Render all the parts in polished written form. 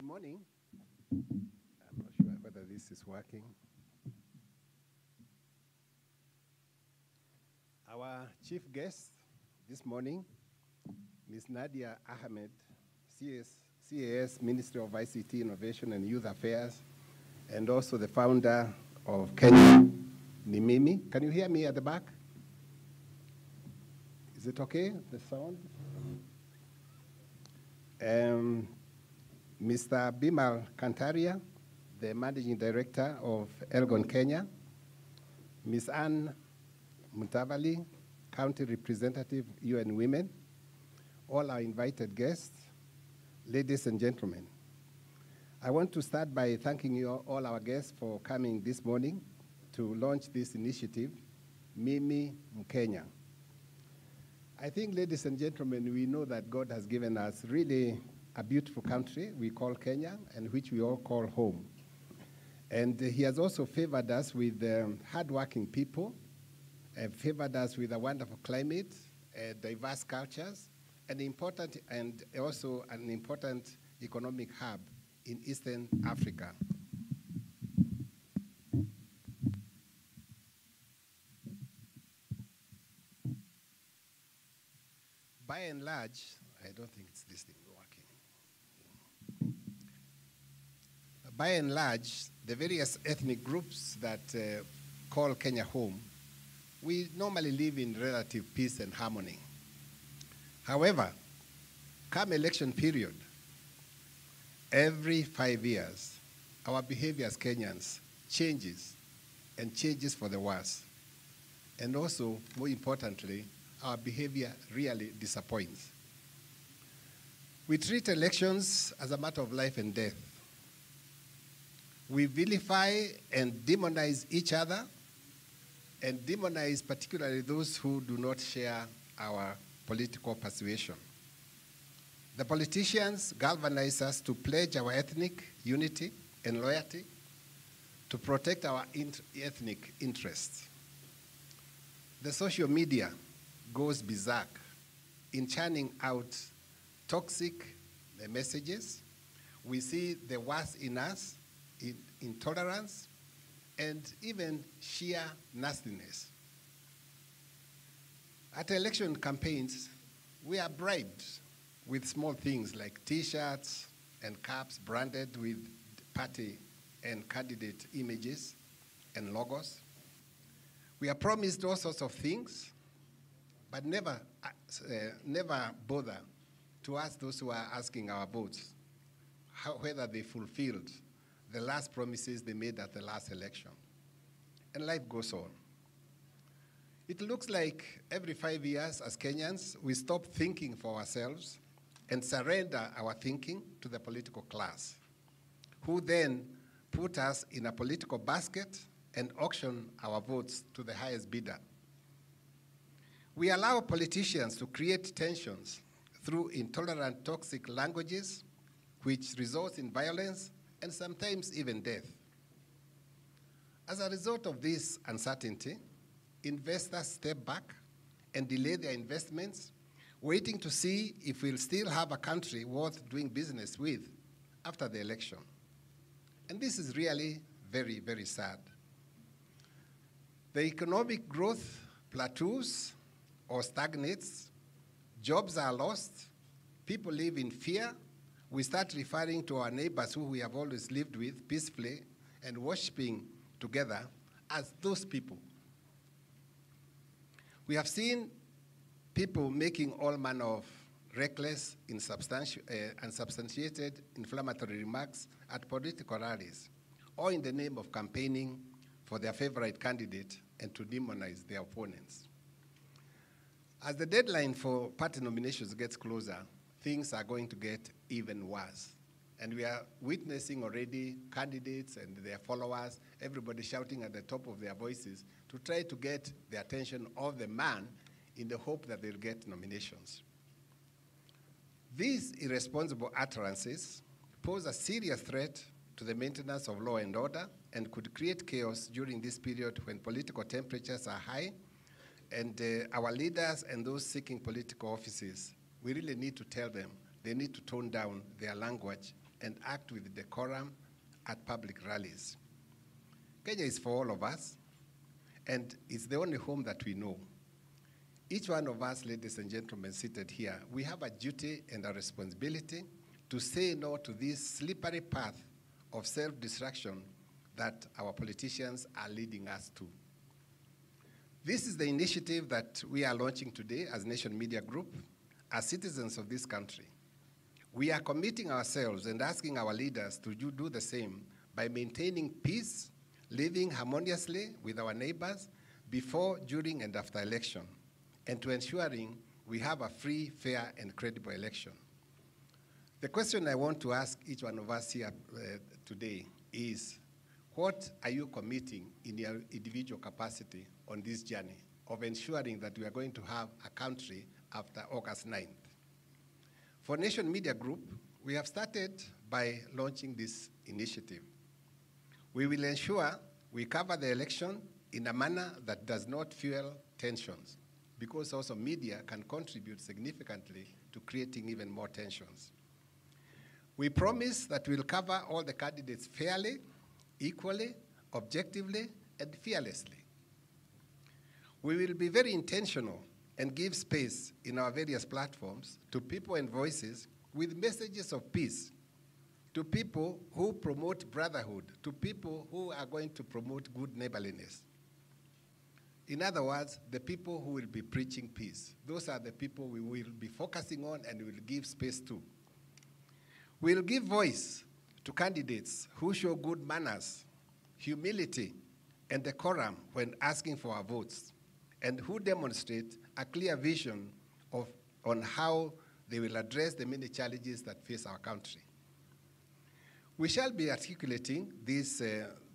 morning. I'm not sure whether this is working. Our chief guest this morning, Ms. Nadia Ahmed, CAS Ministry of ICT Innovation and Youth Affairs, and also the founder of Kenya, Nimimi. Can you hear me at the back? Is it okay, the sound? Mr. Bimal Kantaria, the Managing Director of Elgon Kenya, Ms. Anne Mutavali, County Representative, UN Women, all our invited guests, ladies and gentlemen. I want to start by thanking you all our guests for coming this morning to launch this initiative, Mimi Mkenya. I think, ladies and gentlemen, we know that God has given us really a beautiful country we call Kenya, and which we all call home. And he has also favored us with hardworking people, favored us with a wonderful climate, diverse cultures, and also an important economic hub in Eastern Africa. By and large, I don't think it's this thing working. By and large, the various ethnic groups that call Kenya home, we normally live in relative peace and harmony. However, come election period, every 5 years, our behavior as Kenyans changes, and changes for the worse. And also, more importantly, our behavior really disappoints. We treat elections as a matter of life and death. We vilify and demonize each other, and demonize particularly those who do not share our political persuasion. The politicians galvanize us to pledge our ethnic unity and loyalty to protect our ethnic interests. The social media goes berserk in churning out toxic messages. We see the worst in us, intolerance, and even sheer nastiness. At election campaigns, we are bribed with small things like T-shirts and caps branded with party and candidate images and logos. We are promised all sorts of things, but never bother to ask those who are asking our votes whether they fulfilled the last promises they made at the last election. And life goes on. It looks like every 5 years as Kenyans, we stop thinking for ourselves and surrender our thinking to the political class, who then put us in a political basket and auction our votes to the highest bidder. We allow politicians to create tensions through intolerant, toxic languages, which results in violence and sometimes even death. As a result of this uncertainty, investors step back and delay their investments, waiting to see if we'll still have a country worth doing business with after the election. And this is really very, very sad. The economic growth plateaus or stagnates, jobs are lost, people live in fear. We start referring to our neighbors who we have always lived with peacefully and worshiping together as those people. We have seen people making all manner of reckless, unsubstantiated, inflammatory remarks at political rallies, all in the name of campaigning for their favorite candidate and to demonize their opponents. As the deadline for party nominations gets closer, things are going to get even worse. And we are witnessing already candidates and their followers, everybody shouting at the top of their voices to try to get the attention of the man in the hope that they'll get nominations. These irresponsible utterances pose a serious threat to the maintenance of law and order and could create chaos during this period when political temperatures are high, and our leaders and those seeking political offices, we really need to tell them they need to tone down their language and act with decorum at public rallies. Kenya is for all of us, and it's the only home that we know. Each one of us, ladies and gentlemen, seated here, we have a duty and a responsibility to say no to this slippery path of self-destruction that our politicians are leading us to. This is the initiative that we are launching today as Nation Media Group, as citizens of this country. We are committing ourselves and asking our leaders to do the same by maintaining peace, living harmoniously with our neighbors before, during, and after election, and to ensuring we have a free, fair, and credible election. The question I want to ask each one of us here today is, what are you committing in your individual capacity on this journey of ensuring that we are going to have a country after August 9th? For Nation Media Group, we have started by launching this initiative. We will ensure we cover the election in a manner that does not fuel tensions, because also media can contribute significantly to creating even more tensions. We promise that we'll cover all the candidates fairly, equally, objectively, and fearlessly. We will be very intentional and give space in our various platforms to people and voices with messages of peace, to people who promote brotherhood, to people who are going to promote good neighborliness. In other words, the people who will be preaching peace. Those are the people we will be focusing on and will give space to. We'll give voice to candidates who show good manners, humility, and decorum when asking for our votes, and who demonstrate a clear vision on how they will address the many challenges that face our country. We shall be articulating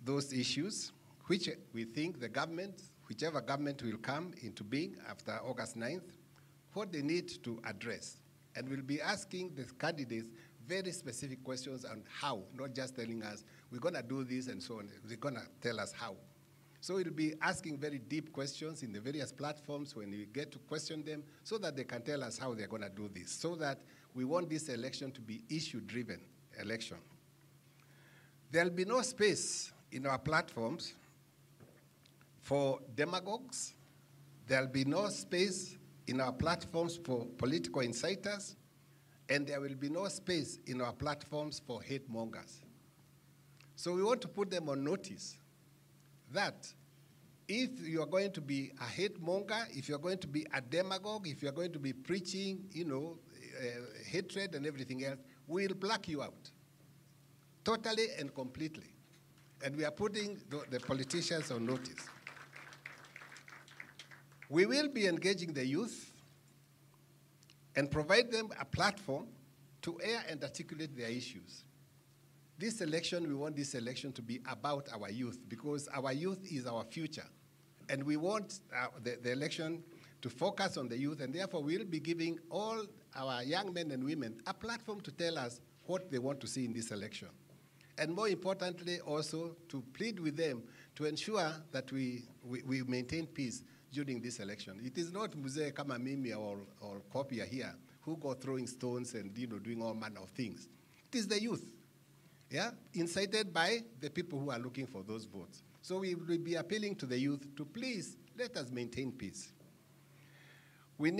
those issues which we think the government, whichever government will come into being after August 9th, what they need to address. And we'll be asking the candidates very specific questions on how, not just telling us, we're going to do this and so on. They're going to tell us how. So we'll be asking very deep questions in the various platforms when we get to question them so that they can tell us how they're going to do this, so that we want this election to be issue-driven election. There'll be no space in our platforms for demagogues. There'll be no space in our platforms for political inciters, and there will be no space in our platforms for hate mongers. So we want to put them on notice that if you are going to be a hate monger, if you're going to be a demagogue, if you're going to be preaching, hatred and everything else, we'll black you out, totally and completely. And we are putting the politicians on notice. We will be engaging the youth and provide them a platform to air and articulate their issues. This election, we want this election to be about our youth, because our youth is our future. And we want the election to focus on the youth, and therefore we'll be giving all our young men and women a platform to tell us what they want to see in this election. And more importantly, also to plead with them to ensure that we maintain peace during this election. It is not Mzee kama mimi or Kopia here who go throwing stones and doing all manner of things. It is the youth, incited by the people who are looking for those votes. So we will be appealing to the youth to please let us maintain peace. We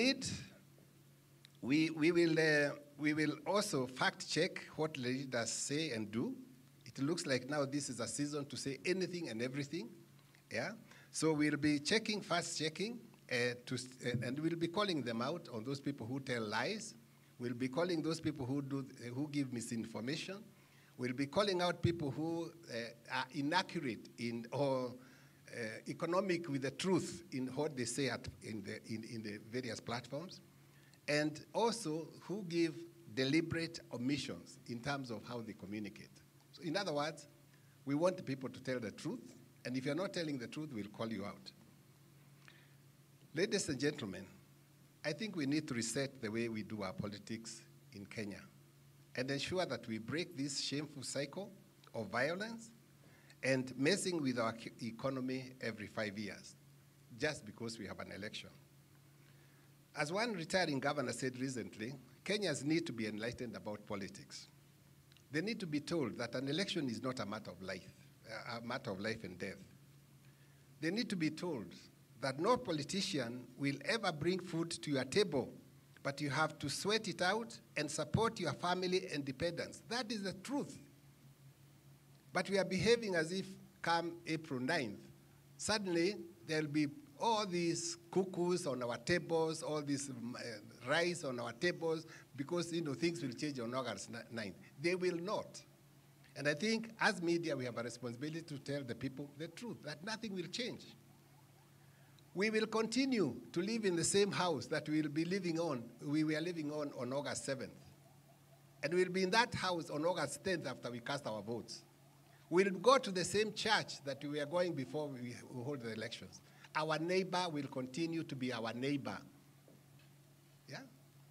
will also fact check what leaders say and do. It looks like now this is a season to say anything and everything. So we'll be fast checking, and we'll be calling them out on those people who tell lies. We'll be calling those people who give misinformation. We'll be calling out people who are inaccurate or economic with the truth in what they say in the various platforms, and also who give deliberate omissions in terms of how they communicate. So in other words, we want people to tell the truth, and if you're not telling the truth, we'll call you out. Ladies and gentlemen, I think we need to reset the way we do our politics in Kenya and ensure that we break this shameful cycle of violence and messing with our economy every 5 years, just because we have an election. As one retiring governor said recently, Kenyans need to be enlightened about politics. They need to be told that an election is not a matter of life and death. They need to be told that no politician will ever bring food to your table, but you have to sweat it out and support your family independence. That is the truth. But we are behaving as if come April 9th, suddenly there'll be all these cuckoos on our tables, all this rice on our tables, because things will change on August 9th. They will not. And I think as media, we have a responsibility to tell the people the truth, that nothing will change. We will continue to live in the same house that we were living on August 7th. And we'll be in that house on August 10th after we cast our votes. We'll go to the same church that we are going before we hold the elections. Our neighbor will continue to be our neighbor. Yeah?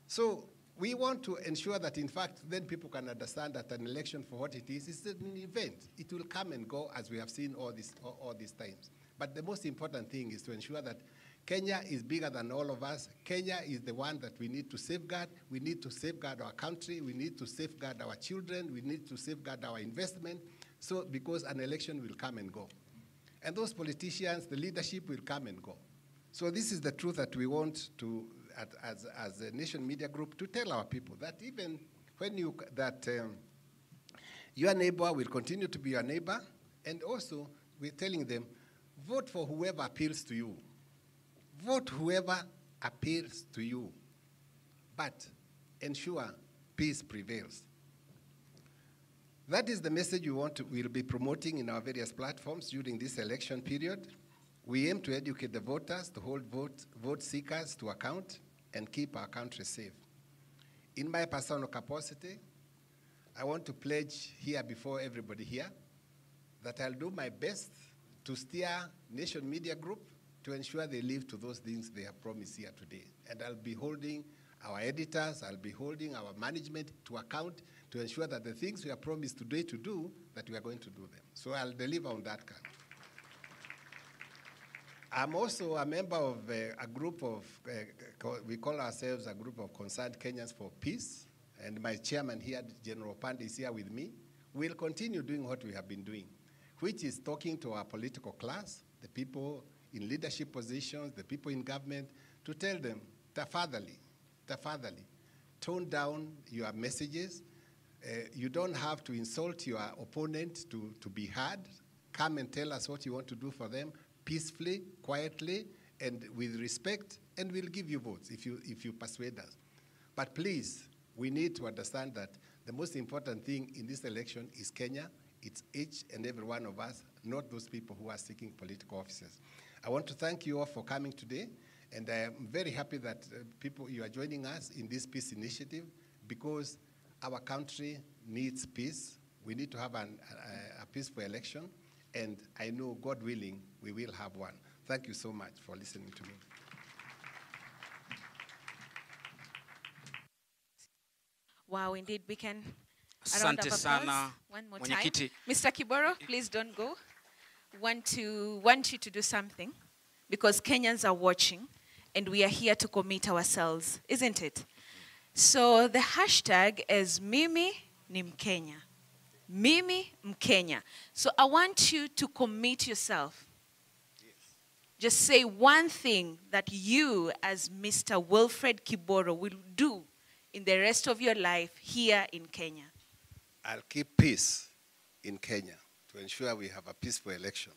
So we want to ensure that, in fact, then people can understand that an election for what it is an event. It will come and go, as we have seen all these times. But the most important thing is to ensure that Kenya is bigger than all of us. Kenya is the one that we need to safeguard. We need to safeguard our country. We need to safeguard our children. We need to safeguard our investment. So, because an election will come and go. And those politicians, the leadership will come and go. So this is the truth that we want to, as a Nation Media Group, to tell our people that even when your neighbor will continue to be your neighbor, and also we're telling them, vote for whoever appeals to you. Vote whoever appeals to you, but ensure peace prevails. That is the message we'll be promoting in our various platforms during this election period. We aim to educate the voters, to hold vote seekers to account, and keep our country safe. In my personal capacity, I want to pledge here before everybody here that I'll do my best to steer Nation Media Group to ensure they live to those things they have promised here today. And I'll be holding our editors, I'll be holding our management to account to ensure that the things we have promised today to do, that we are going to do them. So I'll deliver on that count. I'm also a member of a group of, we call ourselves a group of concerned Kenyans for peace, and my chairman here, General Pande, is here with me. We'll continue doing what we have been doing, which is talking to our political class, the people in leadership positions, the people in government, to tell them, tafadhali, tone down your messages. You don't have to insult your opponent to be heard. Come and tell us what you want to do for them peacefully, quietly, and with respect, and we'll give you votes if you persuade us. But please, we need to understand that the most important thing in this election is Kenya. It's each and every one of us, not those people who are seeking political offices. I want to thank you all for coming today, and I am very happy that you are joining us in this peace initiative, because our country needs peace. We need to have a peaceful election, and I know, God willing, we will have one. Thank you so much for listening to me. Wow, indeed, we can. A round of applause. One more time. Mr. Kiboro, please don't go. Want you to do something, because Kenyans are watching, and we are here to commit ourselves, isn't it? So the hashtag is Mimi ni Mkenya. Mimi Mkenya. So I want you to commit yourself. Yes. Just say one thing that you, as Mr. Wilfred Kiboro, will do in the rest of your life here in Kenya. I'll keep peace in Kenya to ensure we have a peaceful election.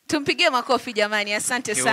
Tumpigie makofi jamani, asante sana.